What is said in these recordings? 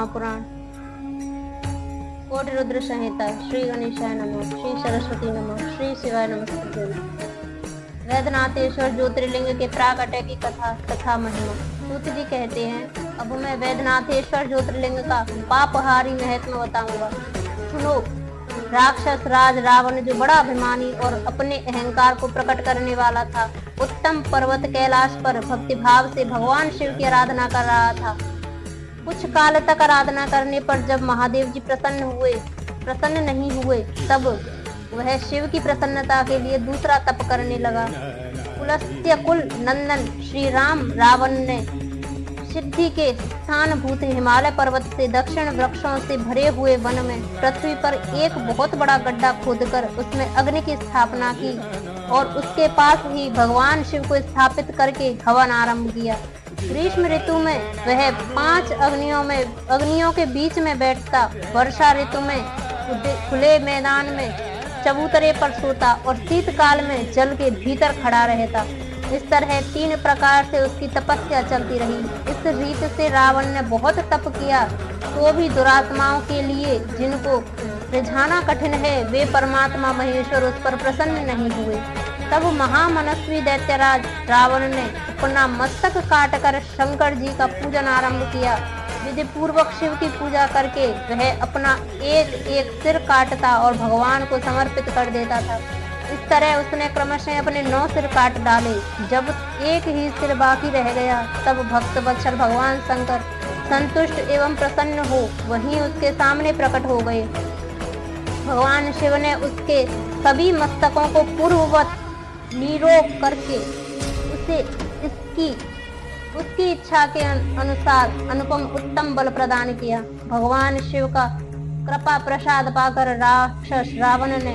महापुराण। कोटि रुद्र संहिता। श्री गणेशाय नमः। श्री सरस्वती नमः। श्री शिवाय नमस्ते। वैद्यनाथेश्वर ज्योतिर्लिंग के प्राकट्य की कथा तथा महिमा। सूत जी कहते हैं, अब मैं वैद्यनाथेश्वर ज्योतिर्लिंग का पापहारी महत्व बताऊंगा। सुनो। राक्षस राज रावण, जो बड़ा अभिमानी और अपने अहंकार को प्रकट करने वाला था, उत्तम पर्वत कैलाश पर भक्तिभाव से भगवान शिव की आराधना कर रहा था। कुछ काल तक आराधना करने पर जब महादेव जी प्रसन्न नहीं हुए, तब वह शिव की प्रसन्नता के लिए दूसरा तप करने लगा। पुलस्त्य कुल नंदन श्री राम रावण ने सिद्धि के स्थानभूत हिमालय पर्वत से दक्षिण वृक्षों से भरे हुए वन में पृथ्वी पर एक बहुत बड़ा गड्ढा खोदकर उसमें अग्नि की स्थापना की और उसके पास ही भगवान शिव को स्थापित करके हवन आरंभ किया। ग्रीष्म ऋतु में वह 5 अग्नियों के बीच में बैठता, वर्षा ऋतु में खुले मैदान में चबूतरे पर सोता और शीतकाल में जल के भीतर खड़ा रहता। इस तरह 3 प्रकार से उसकी तपस्या चलती रही। इस रीत से रावण ने बहुत तप किया, तो भी दुरात्माओं के लिए, जिनको रिझाना कठिन है, वे परमात्मा महेश्वर उस पर प्रसन्न नहीं हुए। तब महामनस्वी दैत्यराज रावण ने अपना मस्तक काटकर शंकर जी का पूजन आरंभ किया। विधि पूर्वक शिव की पूजा करके वह अपना एक एक सिर काटता और भगवान को समर्पित कर देता था। इस तरह उसने क्रमशः अपने 9 सिर काट डाले। जब एक ही सिर बाकी रह गया, तब भक्त वत्सल भगवान शंकर संतुष्ट एवं प्रसन्न हो वहीं उसके सामने प्रकट हो गए। भगवान शिव ने उसके सभी मस्तकों को पूर्ववत निरोग करके उसे उसकी इच्छा के अनुसार अनुपम उत्तम बल प्रदान किया। भगवान शिव का कृपा प्रसाद पाकर राक्षस रावण ने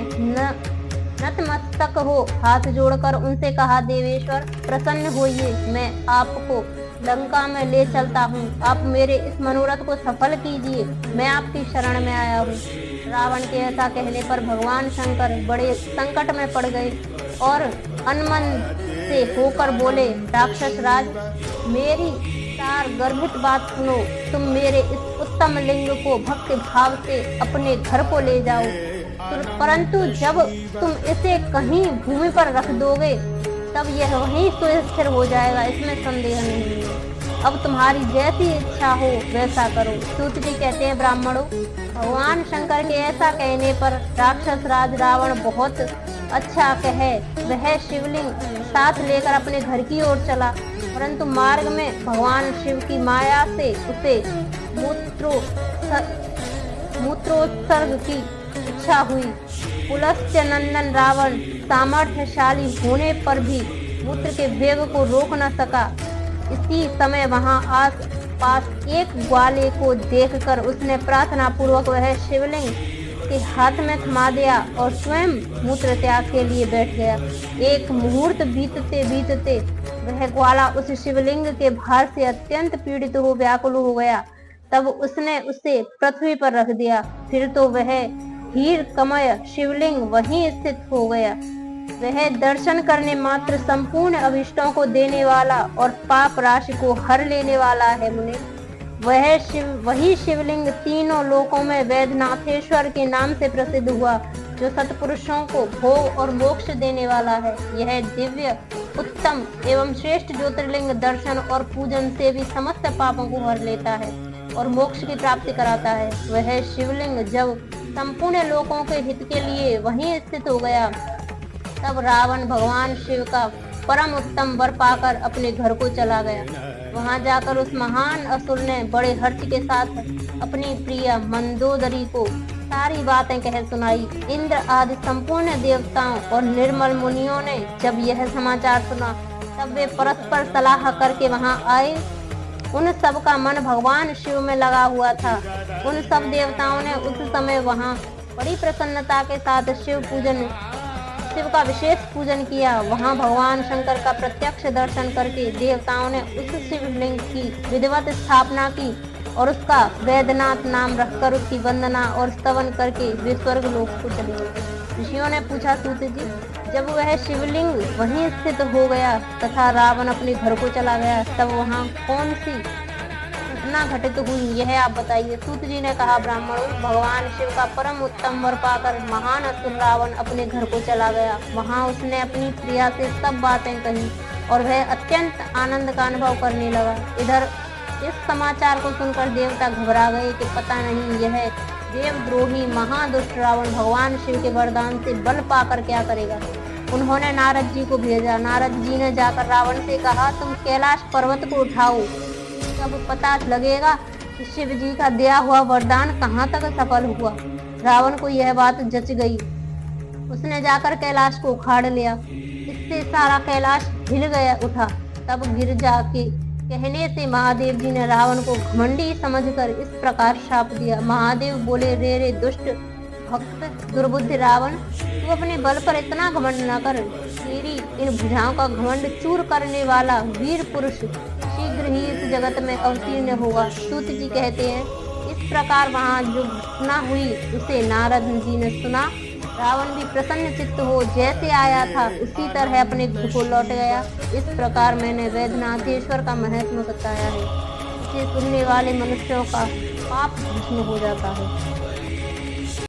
नतमस्तक हो हाथ जोड़कर उनसे कहा, देवेश्वर प्रसन्न होइए, मैं आपको लंका में ले चलता हूँ। आप मेरे इस मनोरथ को सफल कीजिए, मैं आपकी शरण में आया हूँ। रावण के ऐसा कहने पर भगवान शंकर बड़े संकट में पड़ गए और अनमन से होकर बोले, राक्षस राज, मेरी सार गर्भित बात सुनो। तुम मेरे इस उत्तम लिंग को भक्ति भाव से अपने घर को ले जाओ, परंतु जब तुम इसे कहीं भूमि पर रख दोगे, तब यह वहीं स्थिर हो जाएगा, इसमें संदेह नहीं है। अब तुम्हारी जैसी इच्छा हो वैसा करो। सूत जी कहते हैं, ब्राह्मणों, भगवान शंकर के ऐसा कहने पर राक्षस राज रावण बहुत अच्छा कहे वह शिवलिंग साथ लेकर अपने घर की ओर चला, परंतु मार्ग में भगवान शिव की माया से उसे मूत्रोत्सर्ग की इच्छा हुई। पुलस्त्य नंदन रावण सामर्थ्यशाली होने पर भी मूत्र के वेग को रोक न सका। इसी समय वहां आस पास एक ग्वाले को देखकर उसने प्रार्थना पूर्वक वह शिवलिंग के हाथ में थमा दिया और स्वयं मूत्र त्याग के लिए बैठ गया। एक मुहूर्त बीतते बीतते वह ग्वाला उस शिवलिंग के भार से अत्यंत पीड़ित हो व्याकुल हो गया। तब उसने उसे पृथ्वी पर रख दिया। फिर तो वह हीर कमय शिवलिंग वहीं स्थित हो गया। वह दर्शन करने मात्र संपूर्ण अभिष्टों को देने वाला और पाप राशि को हर लेने वाला है मुनि। वही शिवलिंग तीनों लोकों में वैद्यनाथेश्वर के नाम से प्रसिद्ध हुआ, जो सत्पुरुषों को भोग और मोक्ष देने वाला है। यह दिव्य उत्तम एवं श्रेष्ठ ज्योतिर्लिंग दर्शन और पूजन से भी समस्त पापों को हर लेता है और मोक्ष की प्राप्ति कराता है। वह शिवलिंग जब संपूर्ण लोकों के हित के लिए वहीं स्थित हो गया, तब रावण भगवान शिव का परम उत्तम वर पाकर अपने घर को चला गया। वहां जाकर उस महान असुर ने बड़े हर्ष के साथ अपनी प्रिय मंदोदरी को सारी बातें कह सुनाई। इंद्र आदि संपूर्ण देवताओं और निर्मल मुनियों ने जब यह समाचार सुना, तब वे परस्पर सलाह करके वहां आए। उन सब का मन भगवान शिव में लगा हुआ था। उन सब देवताओं ने उस समय वहां बड़ी प्रसन्नता के साथ शिव का विशेष पूजन किया। वहां भगवान शंकर का प्रत्यक्ष दर्शन करके देवताओं ने उस शिवलिंग की विधिवत स्थापना की और उसका वैद्यनाथ नाम रखकर उसकी वंदना और स्तवन करके वे स्वर्ग लोक को चले गए। ऋषियों ने पूछा, सूत जी, जब वह शिवलिंग वहीं स्थित हो गया तथा रावण अपने घर को चला गया, तब वहां कौन सी घटना घटित हुई यह आप बताइए। सूत जी ने कहा, ब्राह्मणों, भगवान शिव का परम उत्तम वर पाकर महान असुर रावण अपने घर को चला गया। वहां उसने अपनी प्रिया से सब बातें कही और वह अत्यंत आनंद का अनुभव करने लगा। इधर इस समाचार को सुनकर देवता घबरा गए कि पता नहीं यह देवद्रोही महादुष्ट रावण भगवान शिव के वरदान से बल पाकर क्या करेगा। उन्होंने नारद जी को भेजा। नारद जी ने जाकर रावण से कहा, तुम कैलाश पर्वत को उठाओ, तब पता लगेगा कि शिव जी का दिया हुआ वरदान कहाँ तक सफल हुआ। रावण को यह बात जच गई। उसने जाकर कैलाश को उखाड़ लिया। इससे सारा कैलाश हिल गया उठा। तब गिर जाके कहने से महादेव जी ने रावण को घमंडी समझकर इस प्रकार शाप दिया। महादेव बोले, रे दुष्ट भक्त दुर्बुद्धि रावण, तू अपने बल पर इतना घमंड न कर। तेरी इन भुजाओं का घमंड चूर करने वाला वीर पुरुष शीघ्र ही इस जगत में अवतीर्ण होगा। सूत जी कहते हैं, इस प्रकार वहाँ जो घटना हुई उसे नारद जी ने सुना। रावण भी प्रसन्न चित्त हो जैसे आया था उसी तरह अपने घर को लौट गया। इस प्रकार मैंने वैद्यनाथेश्वर का महत्व बताया है। इसे सुनने वाले मनुष्यों का पाप भस्म हो जाता है।